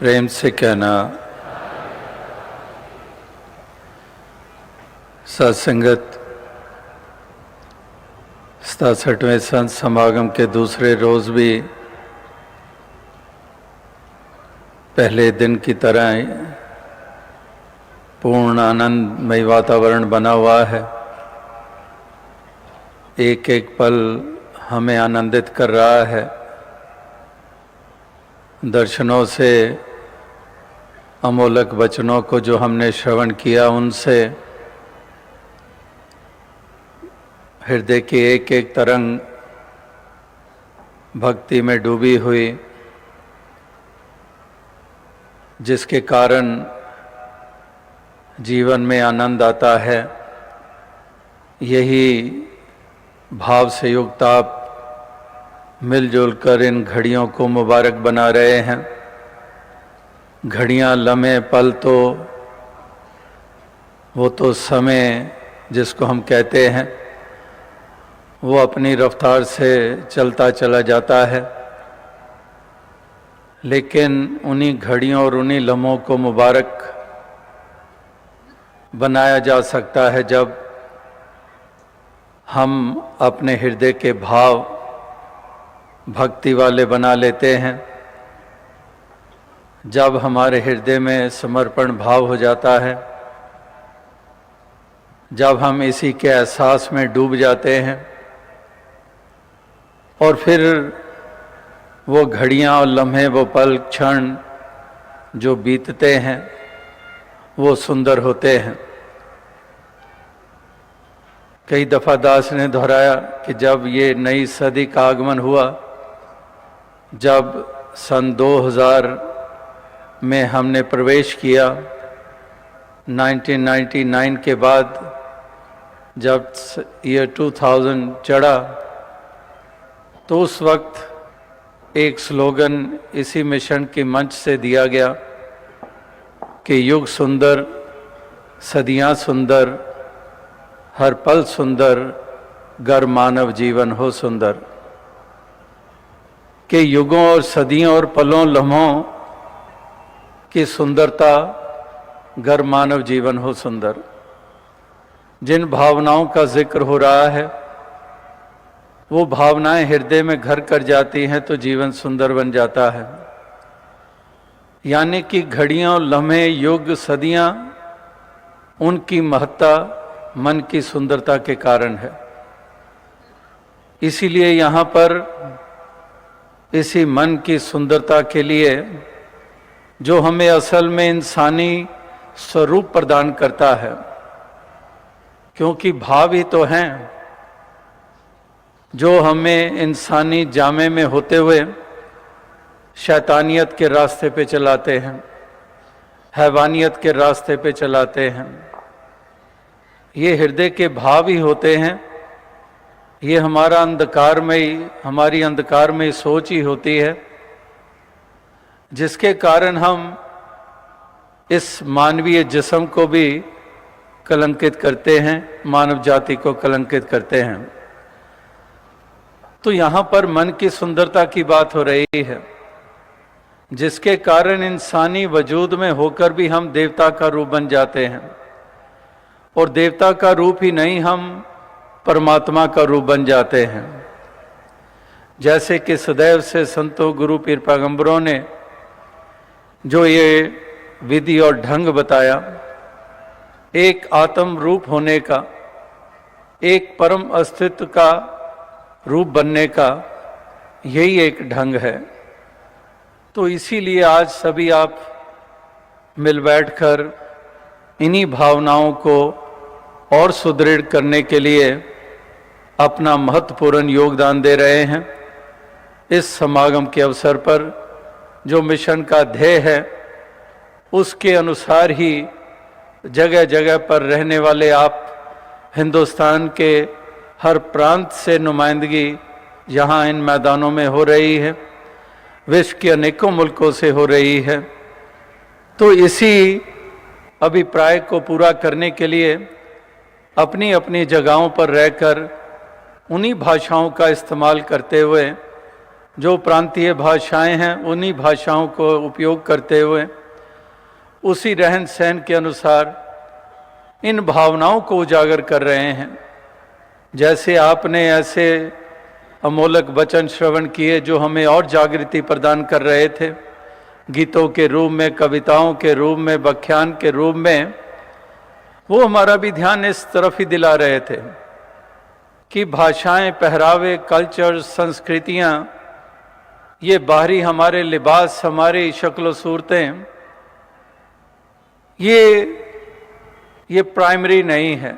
प्रेम से कहना। सत्संगत 67वें संत समागम के दूसरे रोज भी पहले दिन की तरह पूर्ण आनंदमय वातावरण बना हुआ है। एक एक पल हमें आनंदित कर रहा है। दर्शनों से, अमोलक वचनों को जो हमने श्रवण किया, उनसे हृदय की एक एक तरंग भक्ति में डूबी हुई, जिसके कारण जीवन में आनंद आता है। यही भाव से युक्त आप मिलजुल कर इन घड़ियों को मुबारक बना रहे हैं। घड़ियां, लम्हे, पल तो वो तो समय जिसको हम कहते हैं, वो अपनी रफ्तार से चलता चला जाता है। लेकिन उन्हीं घड़ियों और उन्हीं लम्हों को मुबारक बनाया जा सकता है जब हम अपने हृदय के भाव भक्ति वाले बना लेते हैं। जब हमारे हृदय में समर्पण भाव हो जाता है, जब हम इसी के एहसास में डूब जाते हैं, और फिर वो घड़ियां और लम्हे, वो पल क्षण जो बीतते हैं, वो सुंदर होते हैं। कई दफा दास ने दोहराया कि जब ये नई सदी का आगमन हुआ, जब सन 2000 में हमने प्रवेश किया, 1999 के बाद जब ईयर 2000 चढ़ा, तो उस वक्त एक स्लोगन इसी मिशन के मंच से दिया गया कि युग सुंदर, सदियां सुंदर, हर पल सुंदर, गर मानव जीवन हो सुंदर। कि युगों और सदियों और पलों, लम्हों की सुंदरता, गर मानव जीवन हो सुंदर। जिन भावनाओं का जिक्र हो रहा है, वो भावनाएं हृदय में घर कर जाती हैं तो जीवन सुंदर बन जाता है। यानी कि घड़ियां, लम्हे, युग, सदियां, उनकी महत्ता मन की सुंदरता के कारण है। इसीलिए यहाँ पर इसी मन की सुंदरता के लिए, जो हमें असल में इंसानी स्वरूप प्रदान करता है, क्योंकि भाव ही तो हैं जो हमें इंसानी जामे में होते हुए शैतानियत के रास्ते पे चलाते हैं, हैवानियत के रास्ते पे चलाते हैं। ये हृदय के भाव ही होते हैं। ये हमारा अंधकारमयी, हमारी अंधकारमयी सोच ही होती है, जिसके कारण हम इस मानवीय जिस्म को भी कलंकित करते हैं, मानव जाति को कलंकित करते हैं। तो यहाँ पर मन की सुंदरता की बात हो रही है, जिसके कारण इंसानी वजूद में होकर भी हम देवता का रूप बन जाते हैं। और देवता का रूप ही नहीं, हम परमात्मा का रूप बन जाते हैं। जैसे कि सदैव से संतों, गुरु, पीर, पैगंबरों ने जो ये विधि और ढंग बताया, एक आत्म रूप होने का, एक परम अस्तित्व का रूप बनने का, यही एक ढंग है। तो इसीलिए आज सभी आप मिल बैठकर इन्हीं भावनाओं को और सुदृढ़ करने के लिए अपना महत्वपूर्ण योगदान दे रहे हैं। इस समागम के अवसर पर जो मिशन का ध्येय है, उसके अनुसार ही जगह जगह पर रहने वाले आप, हिंदुस्तान के हर प्रांत से नुमाइंदगी यहाँ इन मैदानों में हो रही है, विश्व के अनेकों मुल्कों से हो रही है। तो इसी अभिप्राय को पूरा करने के लिए अपनी अपनी जगहों पर रहकर उन्हीं भाषाओं का इस्तेमाल करते हुए जो प्रांतीय भाषाएं हैं उन्हीं भाषाओं को उपयोग करते हुए उसी रहन सहन के अनुसार इन भावनाओं को उजागर कर रहे हैं। जैसे आपने ऐसे अमोलक वचन श्रवण किए जो हमें और जागृति प्रदान कर रहे थे, गीतों के रूप में, कविताओं के रूप में, व्याख्यान के रूप में, वो हमारा भी ध्यान इस तरफ ही दिला रहे थे कि भाषाएं, पहरावे, कल्चर, संस्कृतियां, ये बाहरी हमारे लिबास, हमारी शक्ल सूरतें, ये प्राइमरी नहीं है।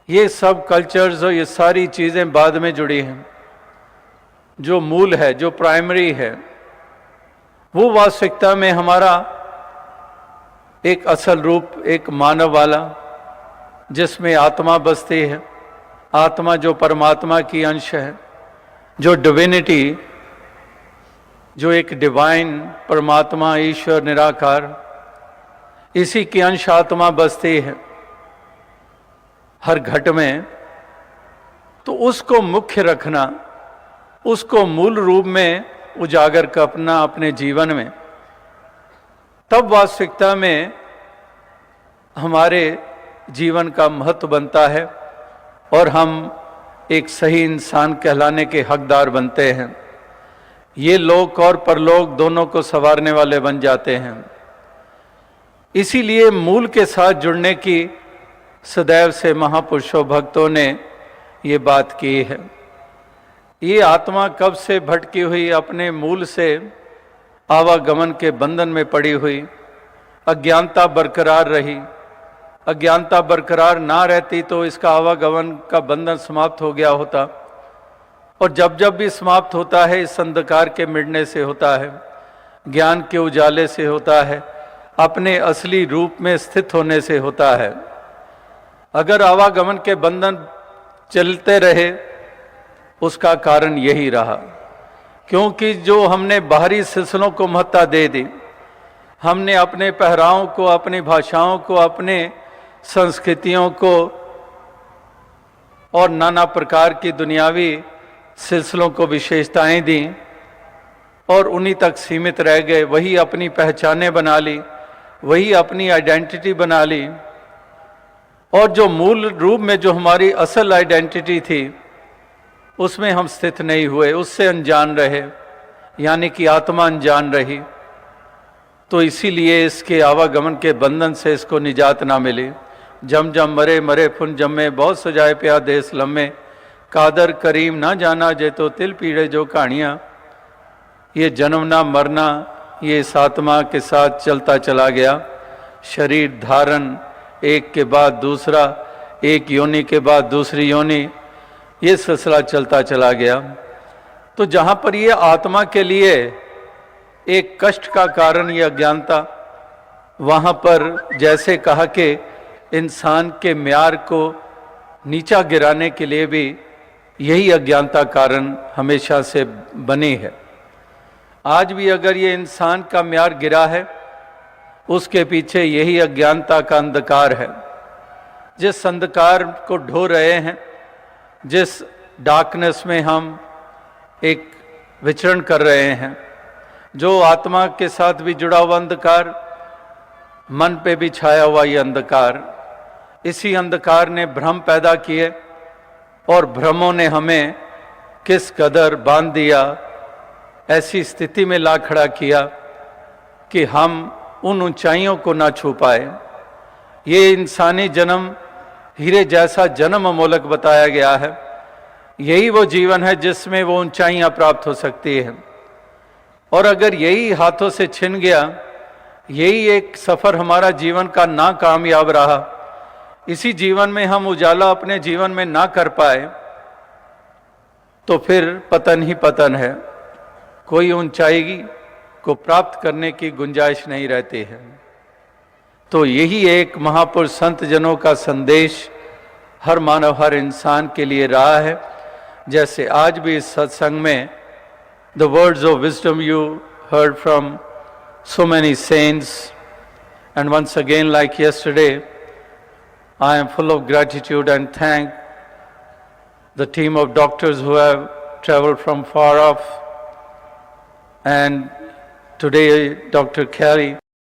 ये सब कल्चर्स और ये सारी चीजें बाद में जुड़ी हैं। जो मूल है, जो प्राइमरी है, वो वास्तविकता में हमारा एक असल रूप, एक मानव वाला, जिसमें आत्मा बसती है, आत्मा जो परमात्मा की अंश है, जो डिविनिटी, जो एक डिवाइन परमात्मा, ईश्वर निराकार, इसी की अंश आत्मा बसती है हर घट में। तो उसको मुख्य रखना, उसको मूल रूप में उजागर करना अपने जीवन में, तब वास्तविकता में हमारे जीवन का महत्व बनता है और हम एक सही इंसान कहलाने के हकदार बनते हैं। ये लोक और परलोक दोनों को संवारने वाले बन जाते हैं। इसीलिए मूल के साथ जुड़ने की सदैव से महापुरुषों, भक्तों ने ये बात की है। ये आत्मा कब से भटकी हुई, अपने मूल से आवागमन के बंधन में पड़ी हुई, अज्ञानता बरकरार रही। अज्ञानता बरकरार ना रहती तो इसका आवागमन का बंधन समाप्त हो गया होता, और जब जब भी समाप्त होता है इस अंधकार के मिटने से होता है, ज्ञान के उजाले से होता है, अपने असली रूप में स्थित होने से होता है। अगर आवागमन के बंधन चलते रहे, उसका कारण यही रहा, क्योंकि जो हमने बाहरी सिलसिलों को महत्ता दे दी, हमने अपने पहरावों को, अपनी भाषाओं को, अपने संस्कृतियों को और नाना प्रकार की दुनियावी सिलसिलों को विशेषताएं दी और उन्हीं तक सीमित रह गए। वही अपनी पहचानें बना ली, वही अपनी आइडेंटिटी बना ली, और जो मूल रूप में जो हमारी असल आइडेंटिटी थी उसमें हम स्थित नहीं हुए, उससे अनजान रहे, यानी कि आत्मा अनजान रही। तो इसीलिए इसके आवागमन के बंधन से इसको निजात ना मिली। जम जम मरे मरे फुन जम्मे, बहुत सजाए प्या देश लम्मे, कादर करीम ना जाना जे तो तिल पीड़े जो कहानियाँ। ये जन्मना मरना, ये इस आत्मा के साथ चलता चला गया। शरीर धारण, एक के बाद दूसरा, एक योनि के बाद दूसरी योनि, ये सिलसिला चलता चला गया। तो जहाँ पर ये आत्मा के लिए एक कष्ट का कारण ये अज्ञानता, वहाँ पर जैसे कहा कि इंसान के म्यार को नीचा गिराने के लिए भी यही अज्ञानता कारण हमेशा से बनी है। आज भी अगर ये इंसान का म्यार गिरा है, उसके पीछे यही अज्ञानता का अंधकार है। जिस अंधकार को ढो रहे हैं, जिस डार्कनेस में हम एक विचरण कर रहे हैं, जो आत्मा के साथ भी जुड़ा हुआ अंधकार, मन पे भी छाया हुआ ये अंधकार, इसी अंधकार ने भ्रम पैदा किए और भ्रमों ने हमें किस कदर बांध दिया, ऐसी स्थिति में ला खड़ा किया कि हम उन ऊंचाइयों को ना छू पाए। ये इंसानी जन्म हीरे जैसा जन्म अमोलक बताया गया है। यही वो जीवन है जिसमें वो ऊंचाइयां प्राप्त हो सकती है। और अगर यही हाथों से छिन गया, यही एक सफर हमारा जीवन का ना कामयाब रहा, इसी जीवन में हम उजाला अपने जीवन में ना कर पाए, तो फिर पतन ही पतन है। कोई ऊंचाई को प्राप्त करने की गुंजाइश नहीं रहती है। तो यही एक महापुरुष संत जनों का संदेश हर मानव, हर इंसान के लिए रहा है। जैसे आज भी इस सत्संग में the words of wisdom you heard from so many saints, and once again, like yesterday, I am full of gratitude and thank the team of doctors who have traveled from far off, and today Dr. Carey